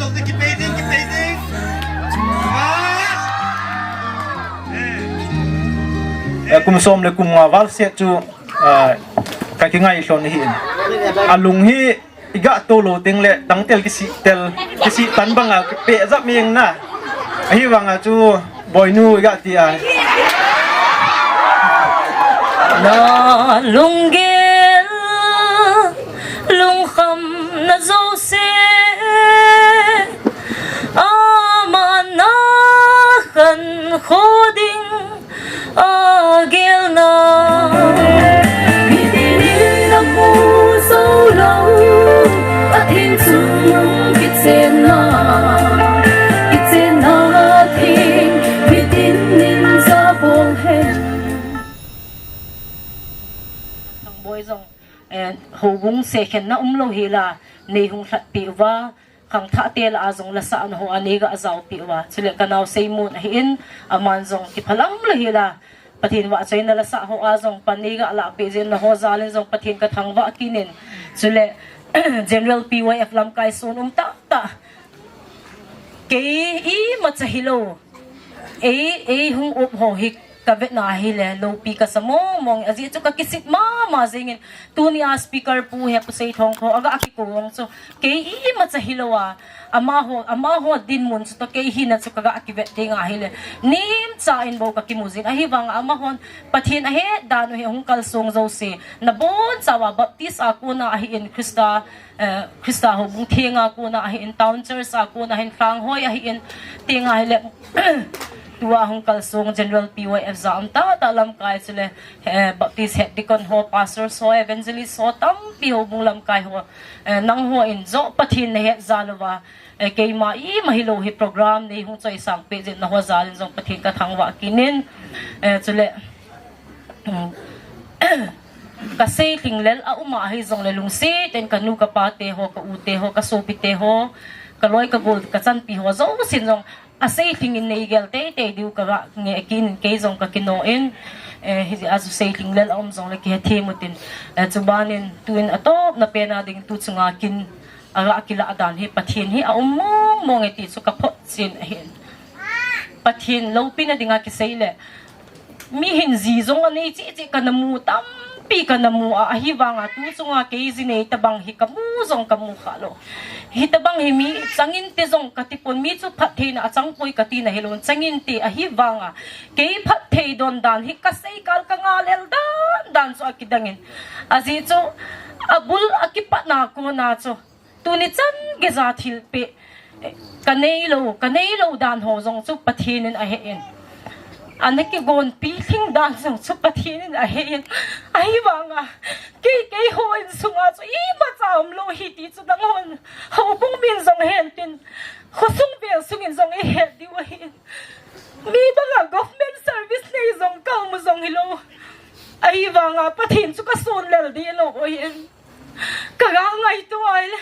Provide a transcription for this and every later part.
lộc thì kịp bê đinh kum som le kum wal se chu ka ki ngai hlon hi alung hi iga to lo ting le tang tel ki si tan banga pe za ming na hi wanga chu boinu iga ti a na lungel lung kham na zo se amana khan khoding agel na bidin na mu so lâu atin sung kitsen na thing bidin nin sa bong hen thằng boy zong ho bung se khen na lo hila nei hung that pi wa khang tha tel a zong la sa an ho ani ga zau pi wa chule kanau seimun hi in aman zong ki phalam la hila pathin wa chaina la sa ho a zong paniga la pe jen na ho zalin zong pathin ka thangwa kinin chule general PYF lam kai sun ta ke i ma chahilo e hung up ho hik ka vet na hile lo pi ka samo mong azi chu ka kisit ma zingin tu ni a speaker pu he pu sei thong ko aga aki ko wong so ke i ma chahilowa ama ho din mun so to ke hi na chu ka ga aki vet dinga hile nim cha in bo ka ki muzin a hi wang ama hon pathin a he danu he hung kal song zo se na bon chawa baptist a ko na a hi in Krista ho bung thenga ko na a hi in town church a ko na hin khang hoi a hi in tinga hile tua hong kalsong general PYF zam ta lam kai chule baptist head deacon ho pastor so evangelist so tam pi ho bung lam kai ho nang ho in zo pathin he zalwa ke ma I mahilo hi program nei hong choi sang pe je na ho zalin zong pathin ka thangwa kinin chule ka sei tinglel a uma hi zong le lungsi ten kanu ka pate ho ka ute ho ka sopite ho ka loi ka gold ka chan pi ho zo sin zong asay tingin na igel te diu ka nge kin ke zong ka kinoin hi azu say tinglel om zong le ki hemutin chubanin tuin atop na pena ding tu chunga kin ara kila adan hi pathin hi a mong eti su ka phot sin hin pathin lo pina dinga ki say le mi hin zi zong ani chi ka namu tam pi ka namu a hi wanga tu chunga ke zine tabang hi kamu zong kamu khalo hitabang himi changin te zong katipon mi chu phathe na changpoi kati na helon changin te a hi wanga ke phathe don dan hi kasai kal ka ngalel dan so akidangin azi chu abul akipat na ko na chu tuni chan ge za thil pe kanei lo dan ho zong chu pathin a he en anaki gon pi thing dan zong chu pathin a he en ai wanga ke ho in sunga chu I ma cham lo hi ti chu dang hon ho bung min zong hen tin khosung be sung in zong he di wa hin mi banga government service nei zong ka mu zong hilo ai wanga pathin chu ka sun lel di lo o hin ka ga ngai tu ai le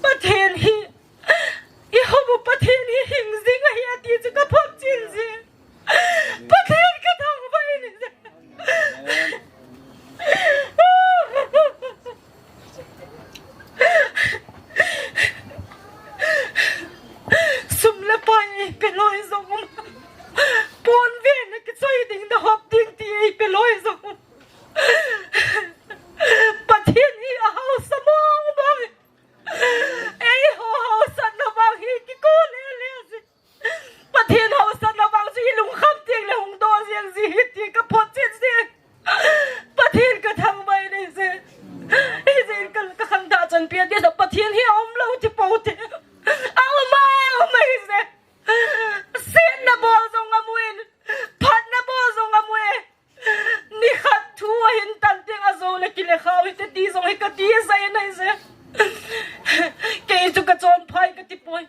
pathin hi I hobu pathin hi hing zing hi ati chu ka phot chin zi pathin ka thang bai ni sum le pai pe loi zong pon ve na ki choi ding da hop ding ti pe loi zong pathin hi a hau samong bang ei ho san na bang hi ki ko le zi pathin ho san na bang zi lung kham ting le hung do ziang zi hi ti ka phot chin zi pathin ka thang bai ni zi hi zin ka khang da chan pia dia da pathin hi om lo ti po te au mai zi sen na bol zong amuin phat na bol zong amue ni khat thu hin tan ting azo le ki le khaw te ti zong hi ka ti sai nai zi ke chu ka chon phai ka ti poi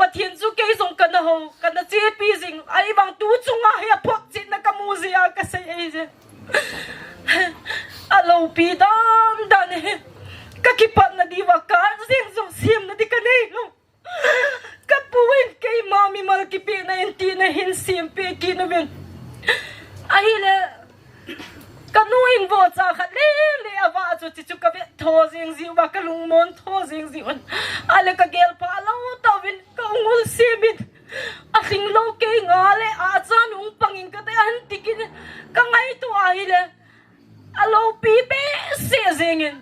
pathin chu ke zong ka na ho ka na che pi jing ai bang tu chunga hi phot chin na ka mu zia ka sai ai zi alo pi dan he ka ki pat na di wa ka zing zong sim na di ka nei lo ka puin ke mami mal ki pi na in ti na hin sim pe ki na ben ai le ka nu in vo cha khat le awa chu chi chu ka ve thô riêng dịu và cái lùng môn thô riêng dịu ai là cái gel pa lâu tao vin cái ngul sebit à hình lâu cái ngã lệ à chan pangin cái tay anh tikin cái ngày tu ai lệ à lâu pi pe se zengin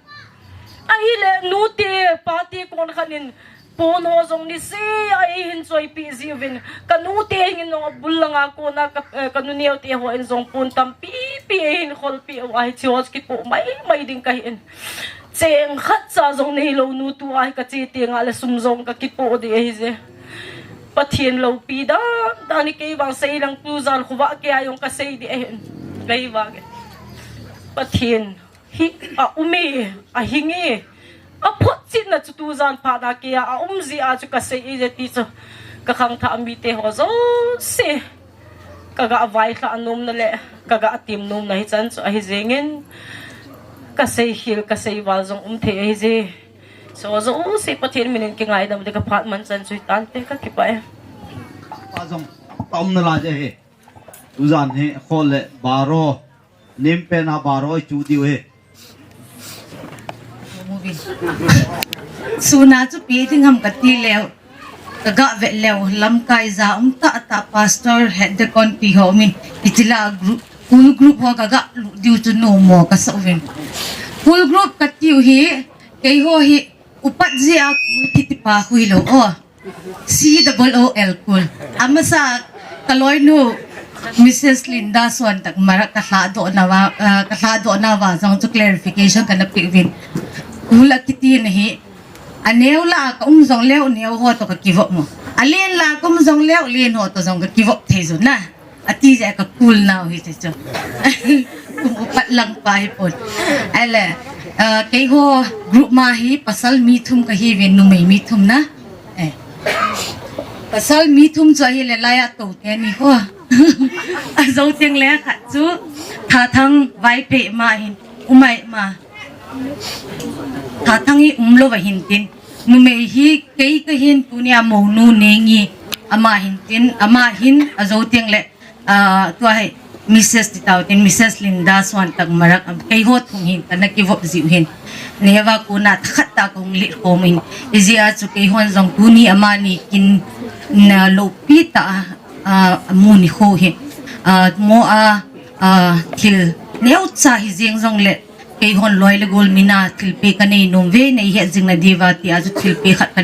ai lệ nu te party con khanin pon ho zong ni se ai hin choi pi zivin kanu te ngin no bulanga ko na kanu niaw te ho en zong pon tam pi hin khol pi ai chios ki po mai ding ka hin cheng khat cha zong nei lo nu tu ai ka chi te nga le sum zong ka ki po de hi je pathian lo pi da dani ke wang sei lang tu zal khuwa ke ayong ka sei de hin gai wa ge pathian hi a umi a hingi a phot chin na chu tu zan pha da ke a umzi a chu ka sei je ti chu ka khang tha mi te ho zo se ka ga vai thla anum na le ka ga atim num na hi chan chu a hi zengin ka sei hil ka sei wal zong the hi je so zo se pathian minin ke ngai dam de ka phat man chan chu tan te ka ki pa pa zong tom na la je he tu zan he khol le baro nim pe na baro chu diu he suna chu pi thing ham ka ti lew ka ga ve lew lam kai za ta pastor head the con pi ho min pitila group ho ka ga diu chu no mo ka so ven full group ka tiu hi ke ho hi upat zia ku ti pa hui lo o COOL cool amasa kaloi nu Mrs. Linda Swan tak mara ka hla do na wa jong chu clarification kana pi vin ula kiti na hi aneu la ka zong leo neu ho to ka kivo mo alen la kum zong leo len ho to zong ka kivo thei zo na ati ja ka cool now hi te cho kum upat lang pa hi pon ale ke ho group ma hi pasal mi thum ka hi ven nu mai mi thum na pasal mi thum cho hi le la ya to te ni ho a zo tiang le kha chu tha thang vai pe ma hin umai ma tha thang hi umlo wa hin tin nu me hi kei ka hin tunia mo nu nengi ama hin tin ama hin a zo tiang le to hai Mrs. Titautin Mrs. Linda Swan tak marak kei hot thung hin kana ki vop ziu hin newa ko na khat ta kong li ko min izia chu kei hon zong tuni ama ni kin na lo pi ta mu ni ho he mo thil neu cha hi jeng zong le kei hon loi le gol mina thil pe ka nei nom ve nei he jing na diwa ti aju thil pe khat ka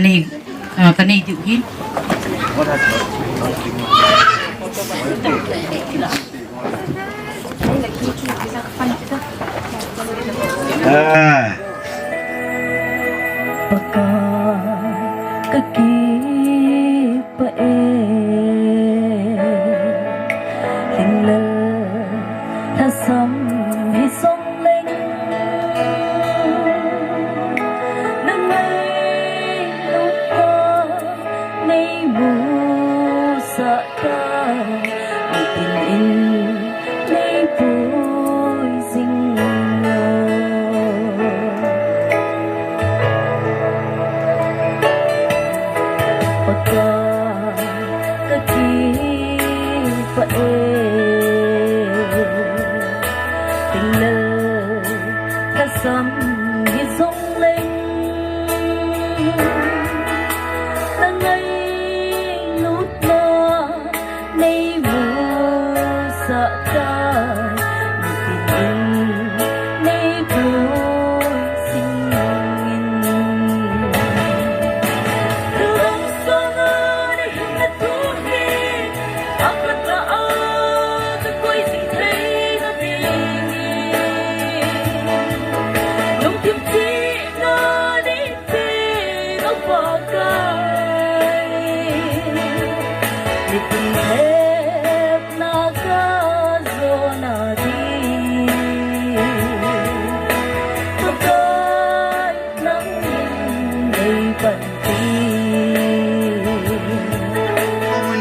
nei diu hin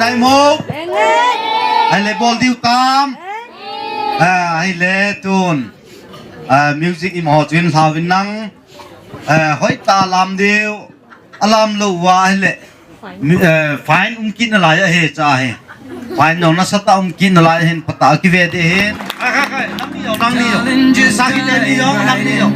Nai mo ai le bol diu tam ai le tun music im ho twin thawin nang hoi ta lam diu alam lo wa ai le fine kin la ya he cha he fine no na sata kin la hen pata ki ve de hen nang ni yo sa ki de ni yo nang ni yo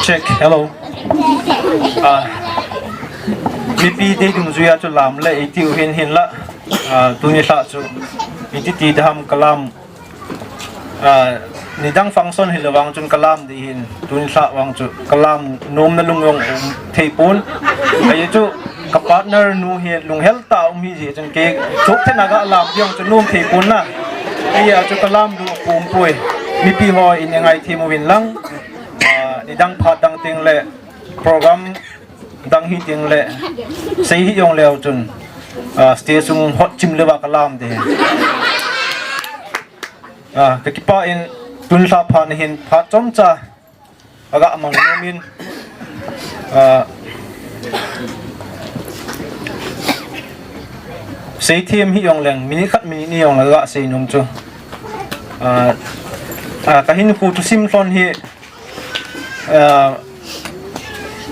check hello mi pi de dum zuya chu lam le ti hin la tu ni sa chu mi ti dam kalam ni dang function hi lawang chun kalam di hin tu ni sa wang chu kalam nom na lung yong thei pun ai chu ka partner nu hi lung hel ta hi ji chun ke chok the na ga lam yong chu nom thei pun na ai ya chu kalam du pum pui mi pi ho in ngai thi mo win lang ni dang phat dang ting le program dang hi ting le sei hi yong leo chun stage sung hot chim le wa kalam de ka kipa in tun sa phan hin phat chom cha aga amang nomin sei thiam hi yong leng mini khat mini ni yong la sei nom chu ka hin pu tu sim thon hi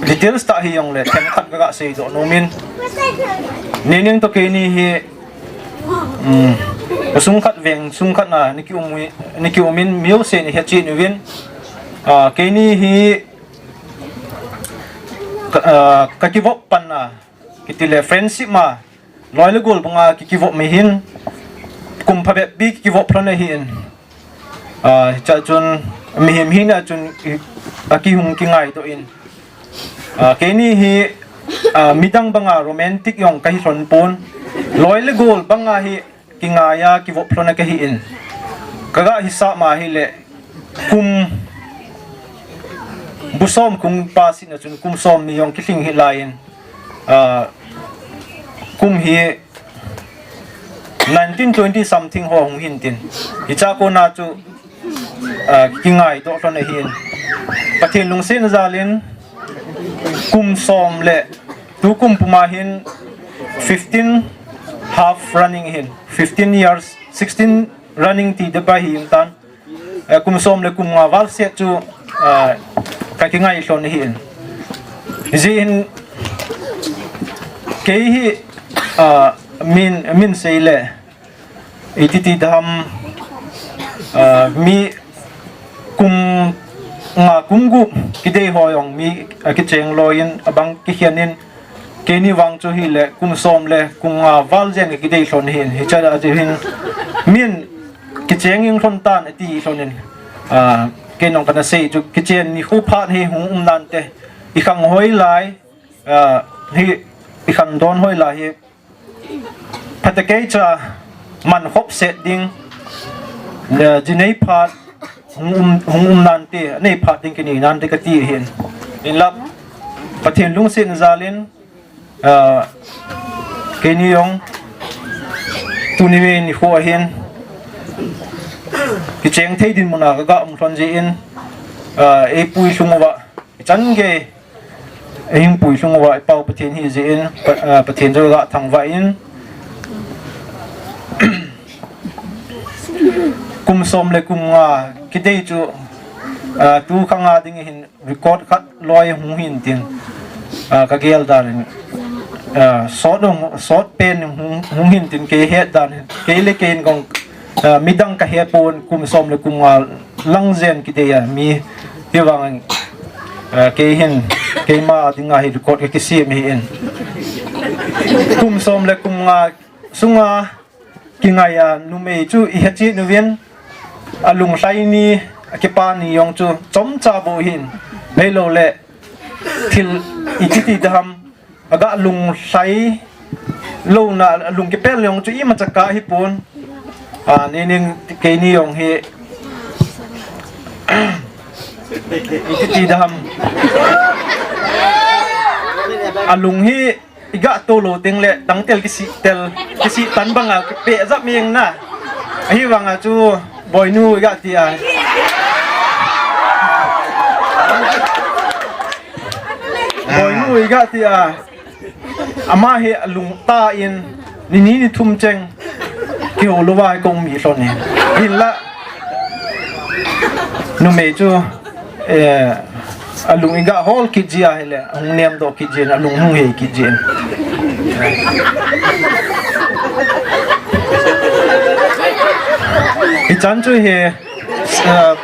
details ta hi yong le ken khat ga sei do nomin nening to ke ni hi sung khat veng sung khat na ni ki umin miu se ni hechi ni win ke ni hi ka ki vop pan na ki tile friendship ma loyal goal banga ki vop me hin kum pha be bi ki vop phran hi in cha chun mi him hi na chun aki hum ki ngai to in ke ni hi midang banga romantic yong ka hi ron pon loyal goal banga hi ki ngaya ki vop phran ka hi in kaga hisa ma hi le kum busom kum pasin na chun kum som mi yong ki thing hi lain kum hi 1920 something ho hong hin tin icha ko na chu ki ngai to thon hin pathin lung sen zalin kum som le tu kum puma hin 15 half running hin 15 years 16 running ti de ba hi tan kum som le kum wal se chu ka ki ngai thon hin zin ke hi min sei le ititi dam mi kum nga kumgu kidei hoyong mi ki cheng loin abang ki hianin keni wang chu hi le kum som le kum nga wal jen ki dei thon hin hi cha a hin min ki cheng ing thon tan ati thonin kenong kana sei chu ki chen ni hu phat hi hung nan te I khang hoi lai hi I khang don hoi lai hi patakei cha man hop set ding jinei phat hung nan te nei phat ding kini nan te ka ti hin in lap pathin lung sin zalin keni yong tuniwe ni ho hin ki cheng thei din mona ga thon ji in e pui sungwa chan ge em pui sungwa pau pathin hi ji in pathin jo ga thangwa in kum som le kum nga ki dei chu tu khanga ding hin record khat loi hu hin tin ka gel dan sort pen hu hin tin ke he dan ke le ken gong midang ka he pon kum som le kum nga lang zen ki dei mi hi wang ke hin ke ma dinga hi record ke si mi in kum som le kum nga sunga ki nga ya nu me chu I hachi nu ven alung sai ni ki pa ni yong chu chom cha bo hin nei lo le thil ikiti dam aga lung sai lo na lung ki pel yong chu I ma chaka hi pon ni ning ke ni yong hi ikiti dam alung hi iga tolo ting le tang tel ki si tan banga pe za mieng na hi wanga chu boy nu iga ti a boy nu iga ti a ama he lung ta in ni thum cheng ki ho lo wa kong mi so ni hin la nu me chu alung iga hol ki jia hele hung nem do ki jin alung hung he ki jin I chan chu he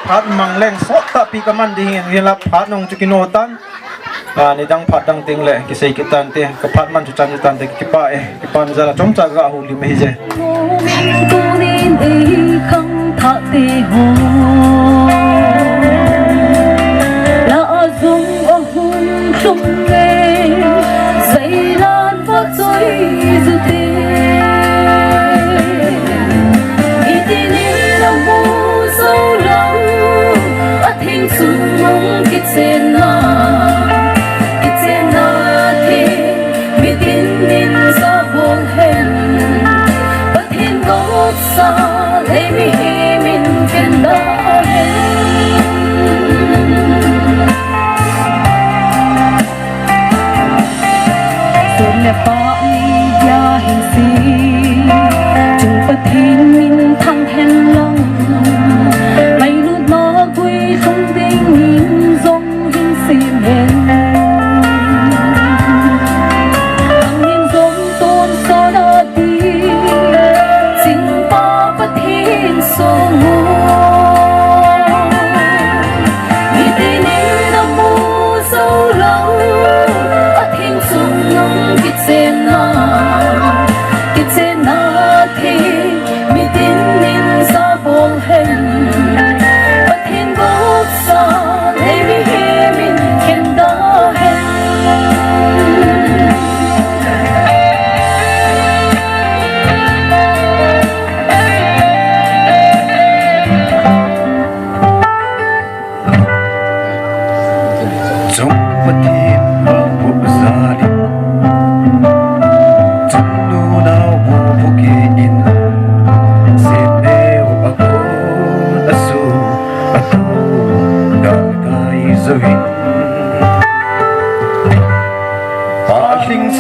phát mang lên sốt tapi kaman di hin la phát nong chukinotan ni dang phát dang ting le ki sei ki tan te ka phát man chu chan tan te ki pa ki pan zala chom cha ga holi me je la dung o hun chung nghe dây lan vót dối dư tê ý tê ni lòng vô sâu lòng ắt hình sung mong kết sen na thì mi tin nín sa buông hen ắt hình gốc sa lấy mi hi min khen da nè pa mi ya hình si chung pa thiên min thăng hen long mày nút nó quy không tình nhìn dòng hình sim hen thăng nhìn dòng tôn so đã đi xin pa pa thiên so ngô vì tin em đã mua sâu lòng ở thiên sung lòng sen na thì mi tin nín sa buông hen bất thiên gốc sa lấy mi hi min khen da hen trong bất thiên mang bộ gia đình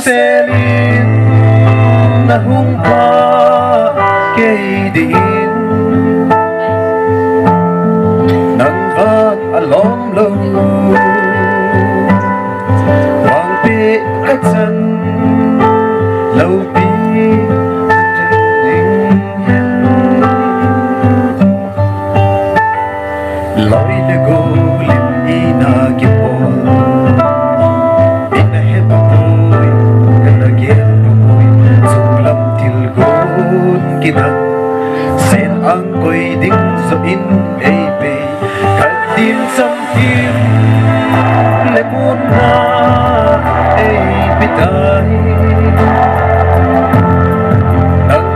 selin na humpa kay din nang vag alom lo wang pi katsan lâu pi loi de go lim ina kipol kita sen ang koy ding so in baby kadim sam kim le mun na ay pitay ang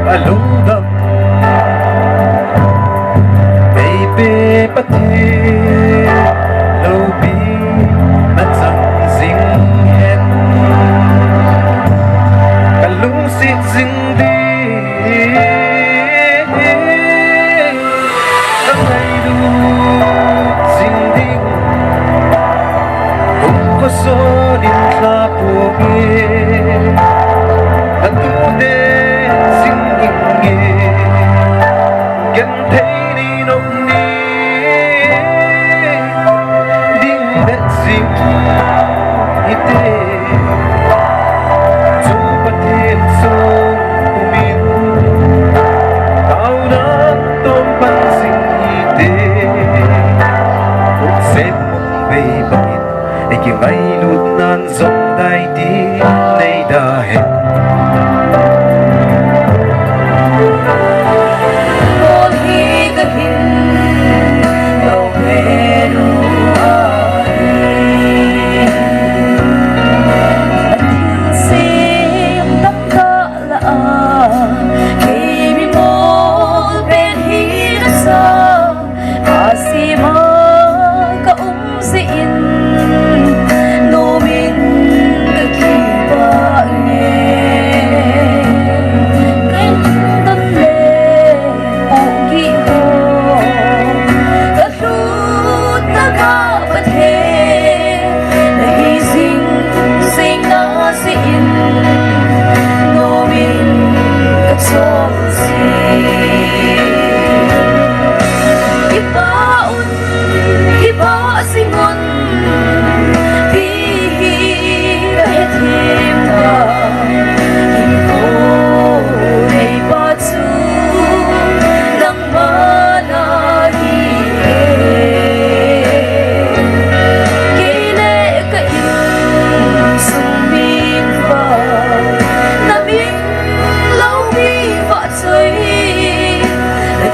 alungdam baby pati lobi at sang sing hen kalungsit sing di Hãy subscribe cho kênh Ghiền Mì Gõ để không bỏ lỡ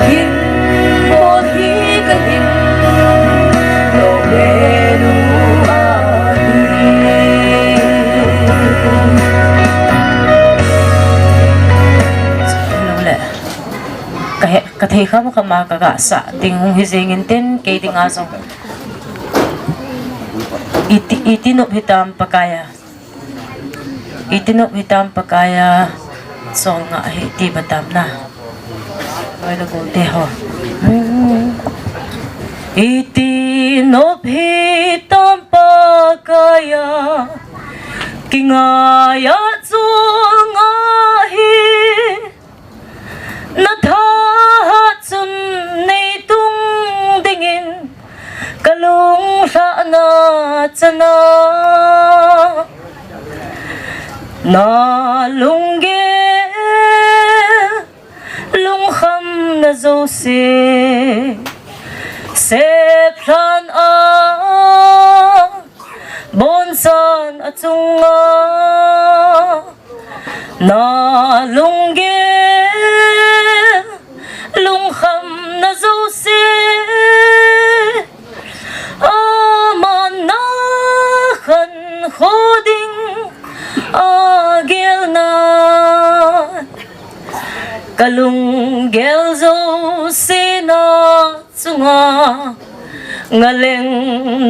hin bol hi ka hin lo beru kathei kham kama kaga sa ting hung hizingin tin kay ting asong itinop hitam pakaya so nga hiti batam na ay lagote ho itinop hitam pakaya kingaya zungahi nathatsun nei tung dingin kalung sa na tsana na lungge lungkham na zose seplan a bonsan atsunga na lungge lungkham na zose amanakan khoding agil na kalung gel zose na tsunga ngaleng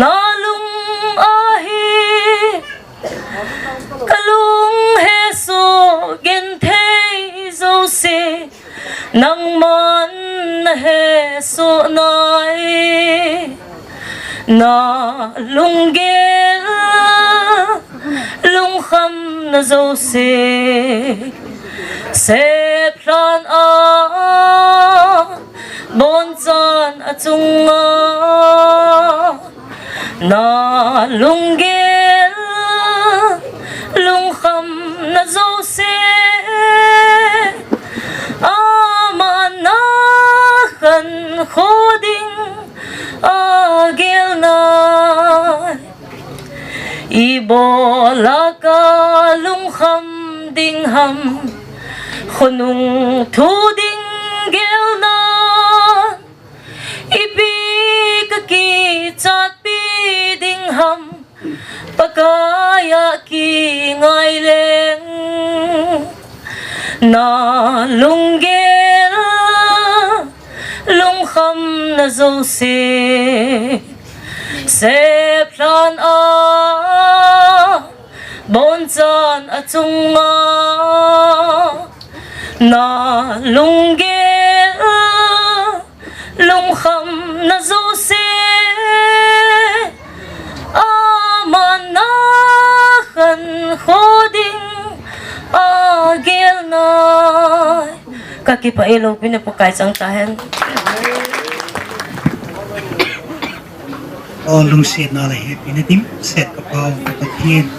nalung ahi kalung heso gentei zose nang man na heso nai na lunggel lungkham na zose seplan a bonsan atsunga na lunggel lungkham na zose amanakan khoding agil na ibola ka lungkham dingham khunung thuding gel na ipikaki chat pi dingham pakaya ki ngai leng na lunggel lungkham na zose seplan a bonsan atsunga na lunggel lungkham na zose amanakan khoding agil na kakipailaw pinapakay sang tahan lungset na lahi pinatim set kapaw kapatid